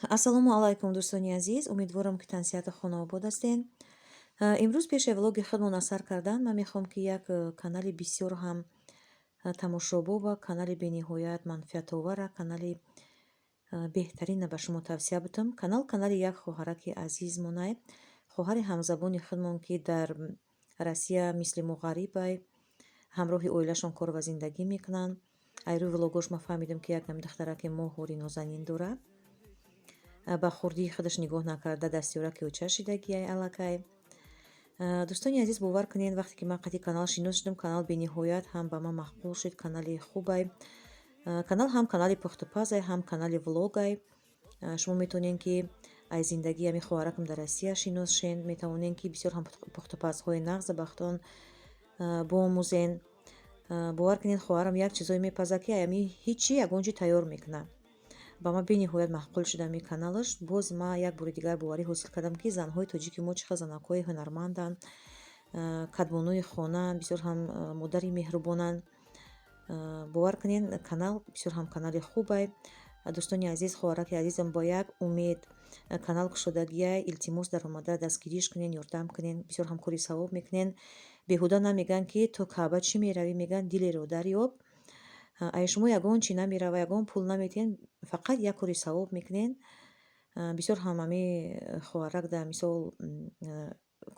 Ассалому алайкум, дӯстони азиз. Умедворам ки тансиҳату хонавобод ҳастед. Имрӯз пеши влоги худмон аз сар кардан ман мехоҳам ки як канали бисёр ҳам тамошобоб ва канали бениҳоят манфиатовара, канали беҳтарина ба шумо тавсия бутам. Канали як хоҳараки азиз монай, хоҳари ҳамзабони худмон ки дар Россия мисли мо ғарибай, ҳамроҳи оилашон кор ва зиндагӣ мекунанд. Айрӯи влогош ма фаҳмидам ки якам духтараки моҳури нозанин дорад. Ба хурдии худаш нигоҳ накарда дастёраки уча шидагиай аллакай. Дӯстони азиз, бовар кунед, вақте ки ман қати канал шинос шудам, канал бениҳоят ҳам ба ман маъқул шуд, канали хубай. Канал ҳам канали пухтупазай, ҳам канали влогай. Шумо метавонед ки аз зиндагии ҳамин хоҳаракам дар Россия шинос шед, метавонед ки бисёр ҳам пухтупазҳои нағза бахтон боомӯзен. Бовар кунед, хоҳарам як чизое мепазад ки ами ҳичи ягон ҷи тайёр мекунад. Ба ман бениҳоят маъқул шудам ин каналаш. Боз ман як бори дигар боварӣ ҳосил кардам ки занҳои тоҷики мо чӣ қадр занакҳои ҳунарманданд, кадбонуи хона, бисёр ҳам модари меҳрубонанд. Бовар кунед, канал бисёр ҳам канали хубай. Дӯстони азиз, хоҳараки азизам бо як умед канал кушодагиай илтимос дар омада дастгириш кунед, ёрдам кунед, бисёр ҳам кори савоб мекунед. Беҳуда намегӯянд ки то Каъба чӣ меравӣ, мегӯянд дилеро дарёб. Ай шумо ягон чи намерава, ягон пул наметиҳед, фақат як кори савоб мекунед. Бисёр ҳам ами хоҳарак дар мисол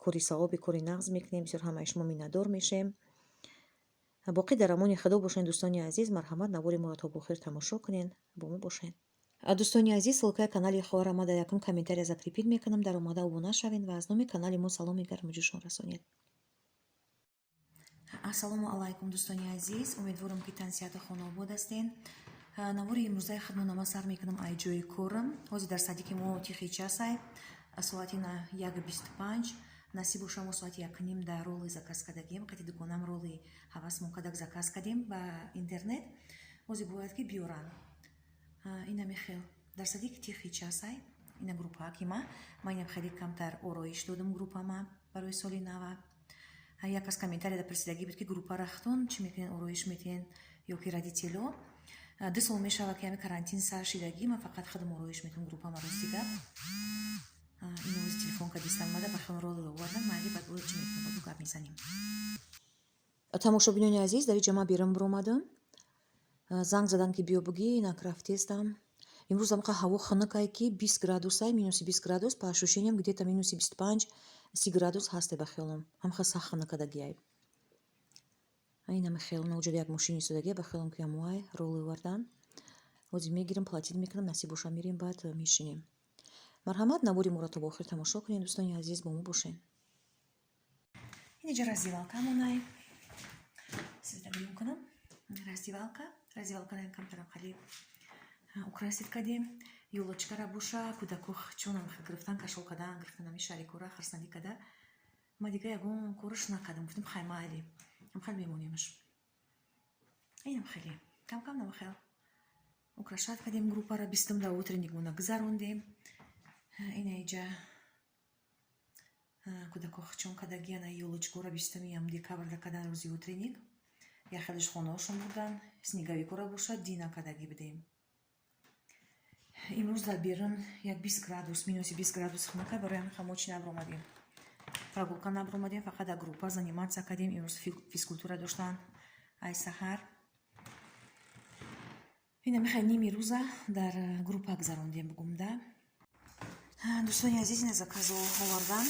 кори савоби кори нағз мекунем, бисёр ҳам ай шумо миннатдор мешем. Боқӣ дар амони худо бошед дӯстони азиз. Марҳамат, навори моро то бохир тамошо кунед, бо мо бошед. Дӯстони азиз, селкаи канали хоҳарам ма дар якум комментария закрепит мекунам. Дар омада обуна шавед ва аз номи канали мо саломи гарму ҷӯшон расонед. Ассалому алайкум, дӯстони азиз. Умедворам ки тансиҳату хонавобод ҳастед. Навори имрӯзаи худмона ма сар мекунам ай ҷои корам. Ҳозир дар садиқи мо тихи часай. Соати 1:25. Насиб боша мо соати 1:30 дар роли заказ кардагием. Қати дуконам роли ҳавас мо кадак заказ кардем ба интернет. Ҳозир бояд ки биёрам. Ина мехел дар садиқи тихи часай. Ина группааки ма. Ман инам хеле камтар ороиш додам группама барои соли нава. Як аз комментария прасидагӣ буд ки группа рахтон чӣ мекунед, ороиш метиҳед ё ки родитело. 2 сол мешавад ки ами карантин сар шидагӣ, ман фақат худам ороиш метавонам группама рости гап. Ин оз телефонка дистам омада ба хелон роли овардам. Майли баъд чӣ метавонам баъд гап мезанем. Тамошобинони азиз, дар ҷама берун биромадам. Занг задан ки биё бугӣ, инак рафтестам. Имрӯз амқа ҳаво хунукай ки 20 градусай, минуси 20 градус, по ощущениям где-то минуси 25-30 градус ҳасте ба хелом. Ҳамқа сах хунукадагиай. Айна мехел мавҷуд як мошини истодагия ба хелом ки амоай роли овардан. Ҳозир мегирам, платин мекунам, насиб боша мирем, баъд мешинем. Марҳамат, навори моро то ба охир тамошо кунед, дӯстони азиз, бо мо бошед. Инҷа раздевалка монай. Света биён кунам. Раздевалка камтарам қали украсид кардем. Ёлочкара боша, кӯдако чонам гирифтан, кашол кардан, гирифтан ами шарикора, харсандӣ када. Ма дига ягон корш накардам. Гуфтам хай майли. Хел мемонемаш. Инам хеле. Кам-кам намахел. Украшат кардем группара, бистам да утреннигона гузарондем. Ина иҷа кӯдако чон кадагия на ёлочкора бистами ам декабр да кадан рӯзи утренник. Я хелеш хонаошон бурдан, снеговикора боша, дина кадаги будем. Имрӯз дар берун як 20 градус, минуси 20 градус хунукай, барои ҳамин мо чӣ набиромадем. Прогулка набиромадем, фақат дар группа заниматсия кардем. Имрӯз физкультура доштан ай саҳар. Ина мехай ними рӯза дар группа гузарондем бугумда. Дӯстони азиз, ина заказо овардам.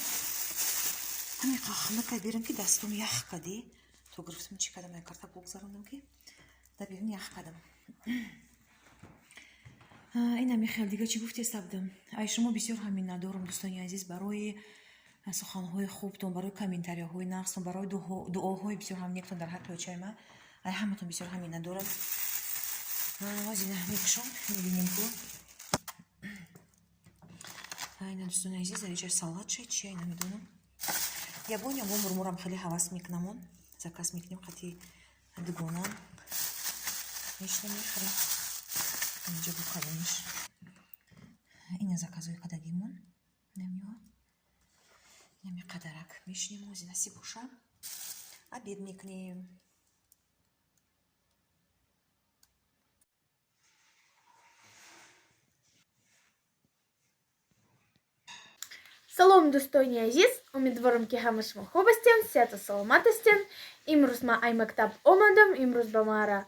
Ҳамин хунукай берун ки дастум ях кади. То гирифтам чӣ кадам, як карта богзарондам ки дар берун ях кадам. Ина мехел дига чӣ гуфтеста будам. Ай шумо бисёр ҳам миннатдорам дӯстони азиз барои суханҳои хубтон, барои комментарияҳои нағзтон, барои дуоҳои бисёр ҳам нектон дар ҳаққи очаи ма. Ай ҳаматон бисёр ҳам миннатдорам. Ҳозир мекушом, мебинем ку. Айна дӯстони азиз, дар иҷа салат шед чӣ ай намедонам. Ягон мурмурам хеле ҳавас мекунамон. Заказ мекунем қати дугона. Мешнем мехарем. Инҷа бухарониш. Ина заказои кадагимон. Намёд. Нами қадарак мешнем, ҳозир насиб боша. Обед мекунем. Салом достойный азиз, умидвором кихамышма хобастен, сято саламатастен, имрусма аймактаб омадам, имрус бамара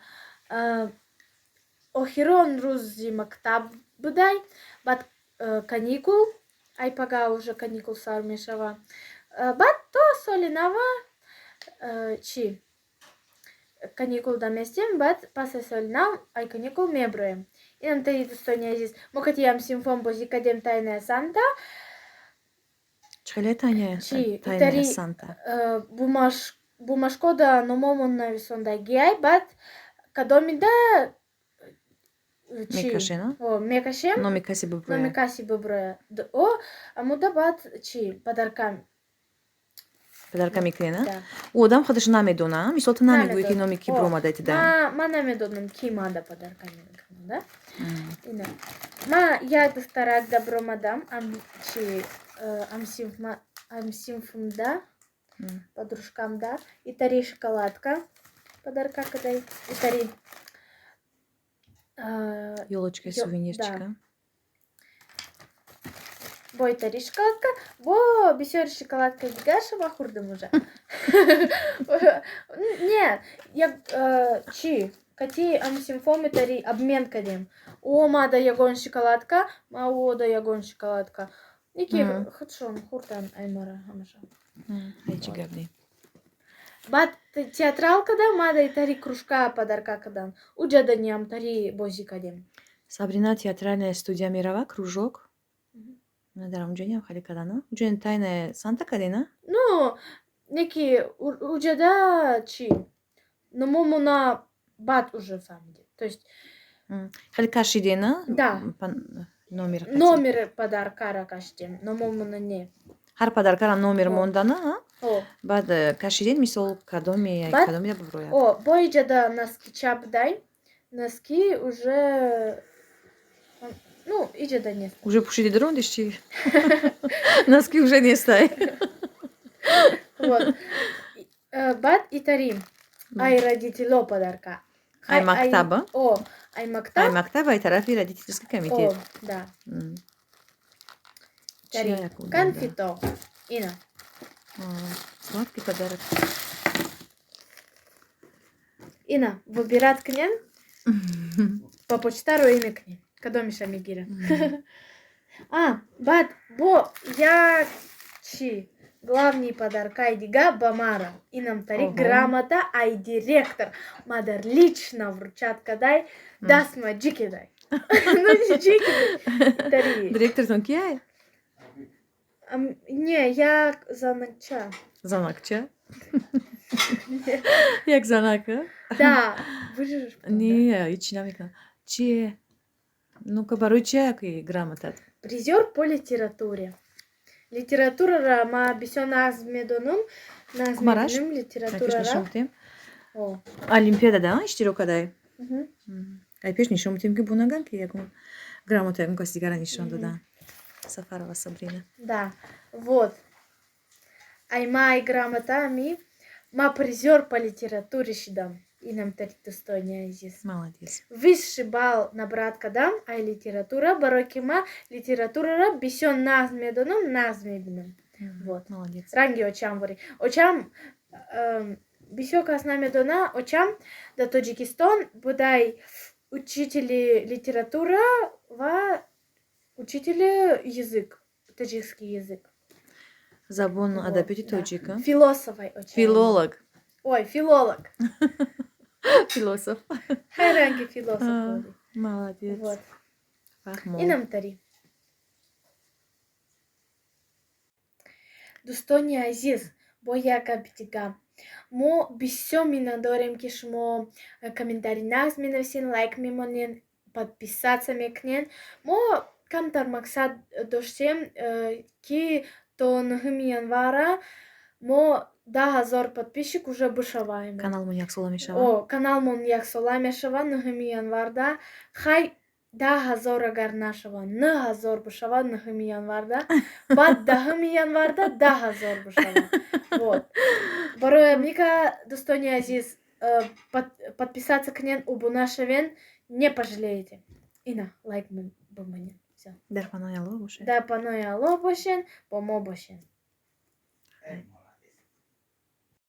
охирон рузи мактаб будай, бат каникул, айпага уже каникул сармешава, бат то солинава чи каникул даместем, бат паса солинав, ай каникул меброем. И нам таи достойный азиз, мокатиям симфон бозикадем тайная санта, Чхеле тайная Чи, тайная тари Санта. бумажкода номомон нависонда гиай, бат кадомида чи Мекашена? мекашем, Но мекаси но буброя. мекаси боброя. Амуда бат чи подаркам. Подарка микрена? Да. О, дам ходиш намедона. Мисолта намеду Намедон. ики номики брома дайте да. Ма намедоном кимада подарками, да? Ина. Ма я достарак да бромадам, чи амсимфумда, подружкам да, и тари шоколадка, подарка кадай, и тари Ёлочка и сувенирчика. да. Бой тари шоколадка, бо бисёр шоколадка гашева хурдым уже. Нет, я чи кати амсимфоми тари обмен кадем. О, мада ягон шоколадка, маода ягон шоколадка. Ники хатшон хуртан аймара хамаша. Айчи габни. Бат театралка да, мада и тари кружка подарка кадан. Уджада ням тари бози кадем. Сабрина театральная студия Мирова, кружок. Надарам дженям хали кадана. Джен тайная Санта кадена? Ну, ники уджада чи. Но момона бат уже фамили. То есть Хали кашидена? Да. Номер. Номер подарка ракаштем, но момона не. Хар подаркара номер мондана, О. бад кашиден мисол кадоми ай кадоми да буброя. О, бойджада носки чапдай. Носки уже ну, иджада не. Уже пушили дрондиш чи? Носки уже не стай. Вот. Бат и тари. Ай родитело подарка. Ай мактаба. Ай мактаб. Ай мактаба и тарафи родительский комитет. Да. Тари. Конфито. Ина. Сладкий подарок. Ина, выбирать кнен. По почтару имя кнен. Кадомиша мигира. Бат, я чи. Главный подарок айдига бамара. И нам тари грамота, ай директор. Мадар лично вручат кадай. Даст ма джикидай. Ну не джикидай. Директор тонки ай? Не, я занакча. Занакча? Як занака? Да. Выживешь? Не, ичи намека. Че? Ну-ка, баруй чаки грамота. Призер по литературе. Литература ма бисё назмедоном. Назмедоном литература. Олимпиада да? Иштирок кадай? Ай пеш нишом тем ки бунаган ки якун грамота якун кастигара нишон да. Сафарова Сабрина. Да. Вот. Ай грамота ма призер по литературе шидам. И нам тари достойный азиз. Молодец. Высший балл набрат кадам, ай литература, барокима литература бисё назмедоном. Вот. Молодец. Ранги очам вори. Очам бисё казнамедона, очам да Таджикистан будай учители литература ва учители язык, таджикский язык. Забон адапити тоджика. Философай очам. Филолог. Ой, филолог. Философ. Хайранги философ. Молодец. Вот. И нам тари. Достойный азиз, боя капитига. Мо бисё минадорем кишмо комментарий назмина всен, лайк мимонен, подписаться мекнен. Мо камтар максат дошсем ки то нахмиян вара. Мо 10,000 подписчик уже бышаваем. Канал мон як соламешава. Канал мон як соламешава нахми январда. Хай 10,000 агар нашава. 9,000 бышава нахми январда. Бад 10 январда 10,000 бышава. Вот. Бароя мика достойный азиз подписаться к нен убунашевен не пожалеете. Ина лайк бомбанин. Все. Дар панои Аллоҳ бошед. Дар панои Аллоҳ бошен, бо мо бошен.